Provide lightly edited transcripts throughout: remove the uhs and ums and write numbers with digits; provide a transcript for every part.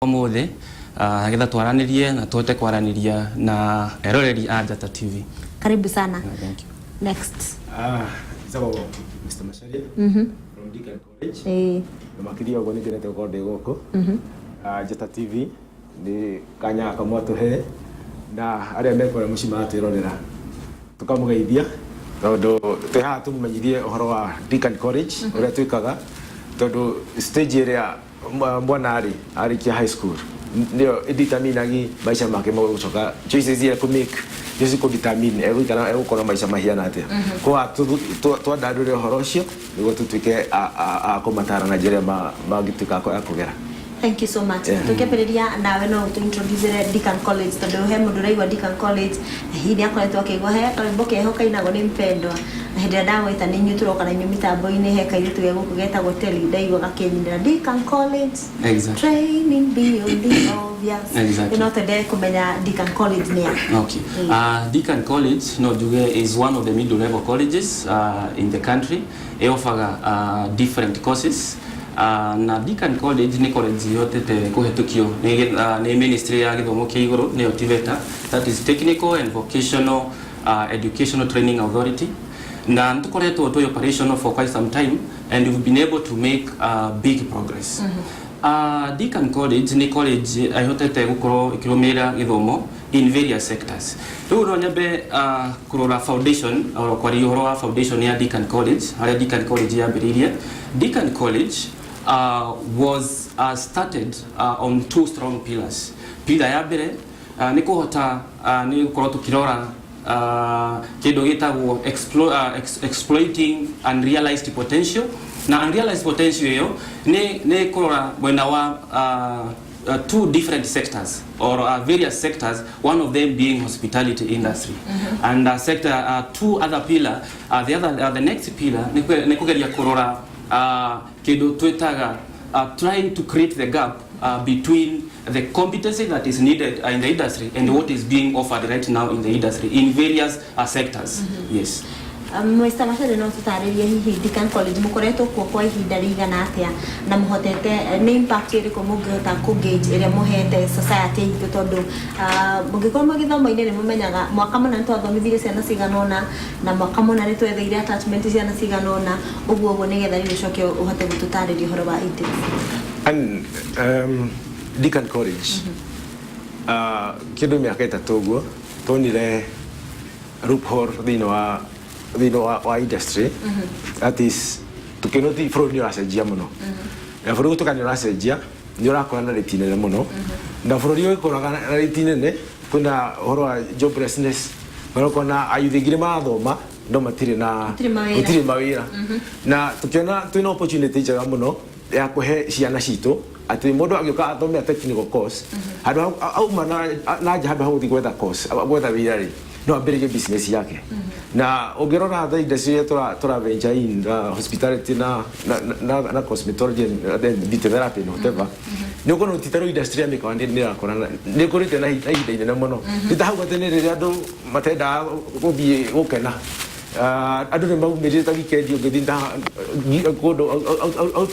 Omothe agetha twaranirie na tuote kwaraniria na eroreri a Njata TV. Karibu sana. Thank you. Next. So Mr. Macharia from Deakin College. Makiria ogoni ndirete gukorde goko. Njata TV ni kanya kamwatu he na aria mekora mucima atirorera. Tukamugeithia tondu twi haha tumumenyithie uhoro wa Deakin College uria twikaga tondu stage area mwana ari kia high school ndio determinagi maisha make mo gucoka choices ya ku make yesi ku determine egukana egukora maisha mahiana atia kwa twadadure horo cio nigo tutwike a kumatara na njira magituka ko akugera. Thank you so much. Tukiambiriria nawe no tu introduce Deakin College tondu he mundu raiwa Deakin College hindi akoretwo akigwa he kaimbo kehoka inago ni mpendwa na hindi ndagwita ni nyu turoka na nyu mitambo-ini he kairitu ge guku getagwo Teli ndaigwa gakinyira Deakin College. Exactly. Training beyond the obvious. Exactly. Ino tende kumenya Deakin College ni ya. Okay. Deakin College no juge is one of the middle level colleges in the country. It offers different courses. Na Deakin College ni college yote te kuhetukio ni ministry ya githomo kia iguru ni TVETA, that is Technical and Vocational Educational Training Authority. Na tukoretwo to operational for quite some time and we've been able to make big progress. Deakin College ni college ayotete gukoro ikirumira githomo in various sectors. Rero nyabe kurora foundation or kwari horo foundation ya Deakin College, haria Deakin College ya biriria. Deakin College was started on two strong pillars. Pillar ya mbere ni kuhota ni gukorwo tukirora kindu gitagwo exploiting unrealized potential. Na unrealized potential yo ni kurora mwena wa two different sectors or various sectors, one of them being hospitality industry. And two other pillar, the next pillar ni kugeria kurora kidu twetaga trying to create the gap between the competency that is needed in the industry and what is being offered right now in the industry in various sectors. Yes. Mr. Macharia no tutaririe hihi Deakin College mukoretwo kuo kwa ihinda rigana atia na muhotete ni impact iriko mungihota ku gauge iria muhete society itu tondu mungikorwo magithomo-ini ni mumenyaga mwaka muna nitwathomithirie ciana ciganona na mwaka muna nitwetheire attachment ciana ciganona uguo nigetha ricoke uhote gututariria uhoro wa itu. And Deakin College kindu miaka itatu uguo tonire loophole thino wa industry that is tukinoti bũrũri ni ũracenjia mũno na bũrũri gũtuĩka ni ũracenjia ni ũrakora na rate nene mũno na bũrũri ũyũ ũkoraga na rate nene kwĩna ũhoro wa joblessness marokona ayuthi aingĩ marathoma no matirĩ mawĩra na tukiona twĩna opportunity njega mũno ya kũhe ciana citũ ati mũndũ agĩũka athome technical course handũ auma na nja handũ ha gũthiĩ gwetha wĩra rĩ no ambĩrĩrie business yake na ũngĩrora the industry tura venture in hospitality na cosmetology and then therapy and whatever ni ũkona ũtitaro industry ya mĩkawa nĩ ĩrakora nĩ ĩkũrĩte na ihinda inene mũno nĩ ta hau gatene rĩrĩa andũ matendaga gũthiĩ gũkena andũ nĩ maumĩrire ta weekend ũngĩthiĩ kũndũ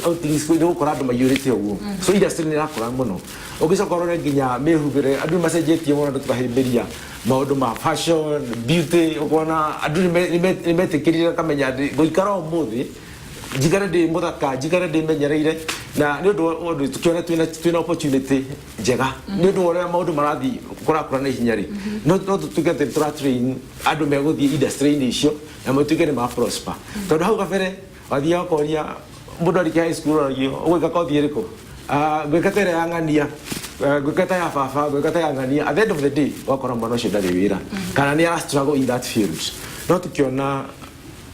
outings nĩ gũkora andũ maiyũrĩte ũguo so industry nĩ ĩrakũra mũno ũngĩcoka ũrore nginya mĩhumbĩre andũ macenjetie mũno andũ tũkahĩmbĩria maũndũ ma fashion beauty ũkona andũ nĩ metĩkĩrire kamenya gũikara ũmũthĩ njikare ndĩ mũthaka njikare ndĩmenyereire na nĩ ũndũ tukiona twĩna opportunity njega nĩ ũndũ ũrĩa maũndũ marathiĩ kũrakũra na ihenya rĩ no tũtuĩke atĩ tũratrain andũ megũthiĩ industry-inĩ icio na matuĩke nĩ prosper tondũ hau kabere wathiaga ũkoria mũndũ arĩkia high school ũragio ũgwĩka kothi ĩrĩkũ gwĩka ta ĩrĩa ya ng'ania gwĩka ta ya baba gwĩka ta ya ng'ania at the end of the day wakora mwana ũcio ndarĩ wĩra kana nĩ struggle in that field no tukiona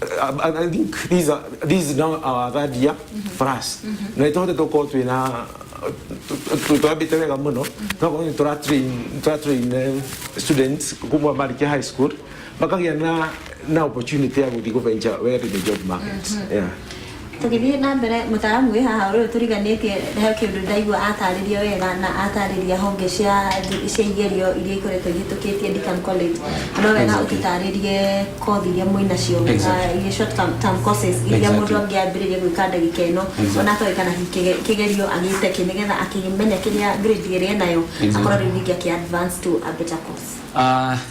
I think these is now our third year for us. Na itohote toko twina twabite wega muno twakorwo tũratrain students kuma marĩkia high school makagĩa na opportunity ya gũthiĩ venture where the job market. Yeah. Tugithie na mbere mutaaramu wi haha uri turiganitie he kindu ndaigua atariria wega na atariria honge cia igerio iria ikoretwo igitukitie Deakin College no wega utitaririe kothi iria mwina cio iria short term courses iria mundu angiambiriria gwika ndagika ino ona toy kana kigerio agite nigetha akimenya kiria grade iria nayo akorwo ringi aki advance to a better course.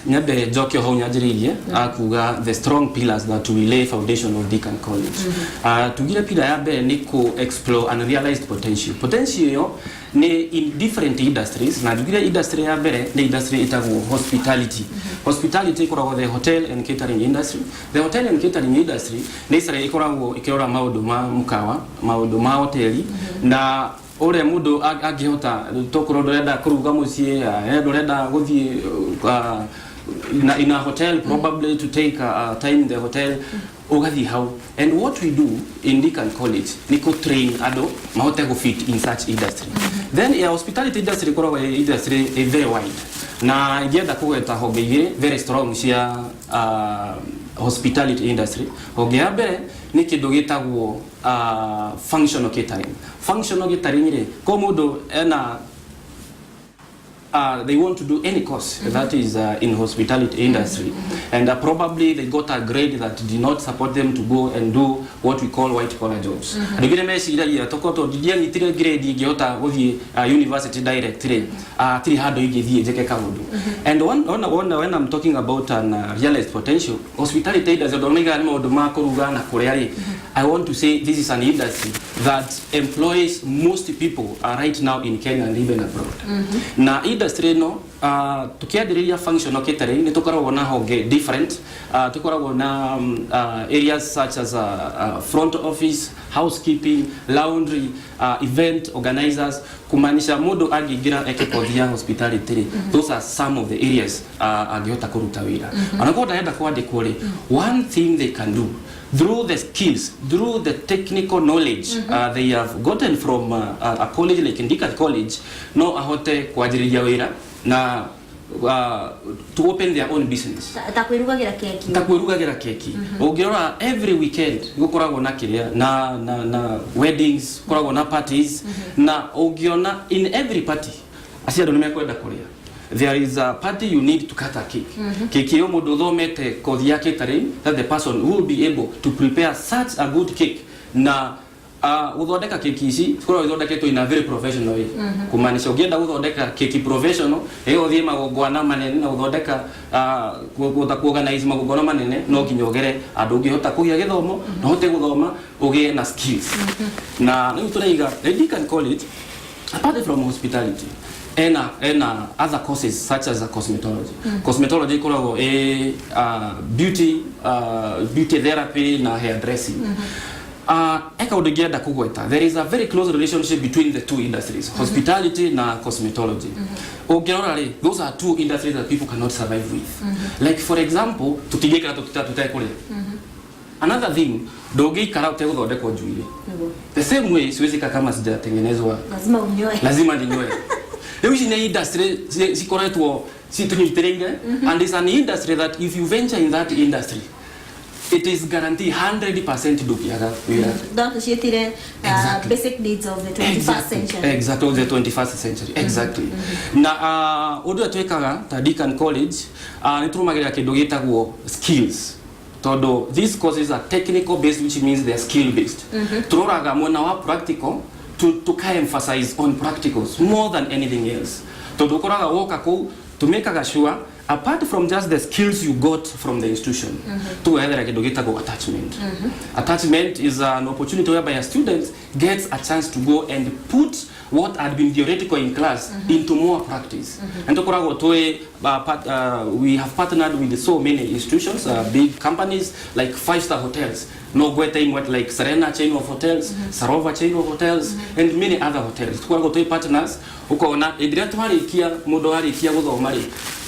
Nyabe jokyo ho nyajiririe akuga the strong pillars that will lay foundation of Deakin College. Tugire pila ya be ni ko explore unrealized potential yo ni in different industries na tugire industry ya bere ni industry itago hospitality ikorago the hotel and catering industry. The hotel and catering industry ni sare ikorago ikirora maundu ma mukawa maundu ma hoteli na ore mudo agihota tokoro ndorenda kuruga mucie ndorenda guthie in a hotel probably to take time in the hotel ugathi how. And what we do in Deakin College ni ko train ado mahote go fit in such industry. Then a hospitality industry kora industry is very wide na igenda kugeta hoge very strong cia hospitality industry. Hoge ya mbere ni kindu gitagwo functional catering re ko mundu ena they want to do any course that is in hospitality industry and probably they got a grade that did not support them to go and do what we call white collar jobs. Ndigire meciria ya tokoto didia nitire grade igihota guthie university directly tiri hado igithie jeke kaundu. And when I'm talking about an realized potential hospitality industry domega ni maundu ma kuruga na kuria ri I want to say this is an industry that employs most people right now in Kenya and even abroad. Na industry no tukiadiriria functional catering ni tukoragwo na honge different tukoragwo na areas such as front office, housekeeping, laundry, event organizers kumanisha mundu agigira ekekothia hospitality. Those are some of the areas agihota kuruta wira. Anakoda yenda kwandikwo ri one thing they can do through the skills, through the technical knowledge they have gotten from a college like Deakin College no ahote kwajiriria wira na to open their own business. Takwirugagira keki. Ogirora every weekend gukoragwo na kiria na weddings, gukoragwo na parties na ogiona in every party acia ndo nimekwenda kuria. There is a party you need to cut a cake. Keki yo mundu thomete kothi ya catering that the person will be able to prepare such a good cake na uthondeka keki ici tukoro ithondeketwo in a very professional way. Kumanisha ugienda guthondeka keki professional eyo thie magongona manene na uthondeka kuorganize magongona manene no kinyogere andu ungihota kugia githomo no hote guthoma ugie na skills. Na ni turaiga Deakin College apart from hospitality and other courses such as cosmetology. Cosmetology ikorago beauty therapy na hairdressing. There is a very close relationship between the two industries, hospitality na cosmetology. Those are two industries that people cannot survive with. Like for example, tutigeka tutakule. Another thing, dogi kara utegudhodekwa njuire. The same way siwezi kama sijatengenezwa. Lazima ninyoe. Hizi ni industry zikoretwo situnyitereire and it's an industry that if you venture in that industry it is guaranteed 100% dukiaga wira. Don't shitire basic needs of the 21st century. Exactly, the 21st century. Exactly. Na odu atwekaga ta Deakin College niturumagira kindu gitagwo skills. Todo these courses are technical based, which means they are skill based. Turoraga mwana wa practical to emphasize on practicals more than anything else. Todo koraga woka ko to make sure apart from just the skills you got from the institution, to either like attachment. Attachment is an opportunity whereby a student gets a chance to go and put what had been theoretical in class into more practice. And we have partnered with so many institutions, big companies like 5-star hotels. No like Serena chain of hotels, Sarova chain of hotels, and many other hotels. To partners, uko na idriatwari kia modowari kia guthomari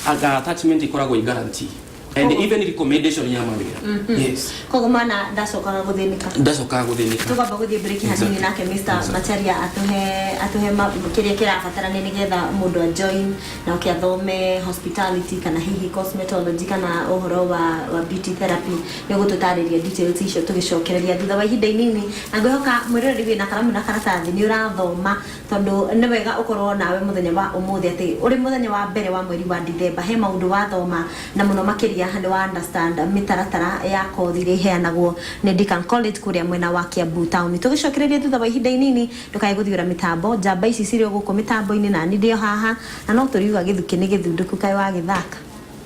attachment ikorago guarantee and even recommendation ya mawira. Yes. Kogo mana ndacokaga guthinika. Ndacokaga guthinika. Tugamba guthie break hanini nake Mr. Macharia atuhe kiria kirabatara ni getha mundu a join na ukiathome hospitality kana hihi cosmetology kana uhoro wa beauty therapy ni gututariria details icio tugicokereria thutha wa ihinda inini na ngwihoka mwirori wi na karamu na karatathi ni urathoma tondu ni wega ukorwo nawe muthenya wa umuthi ati uri muthenya wa mbere wa mweri wa December he maundu wathoma na muno makiria handi wa understand mitaratara ya kothi iria iheanagwo ni Deakin College kuria mwena wa Kiambu town tugicokereria thutha wa ihinda inini ndukae guthiura mitambo njamba ici cirio guku mitambo-ini na ni ndio haha na no turiuga githuki ni githunduku kai wa githaka.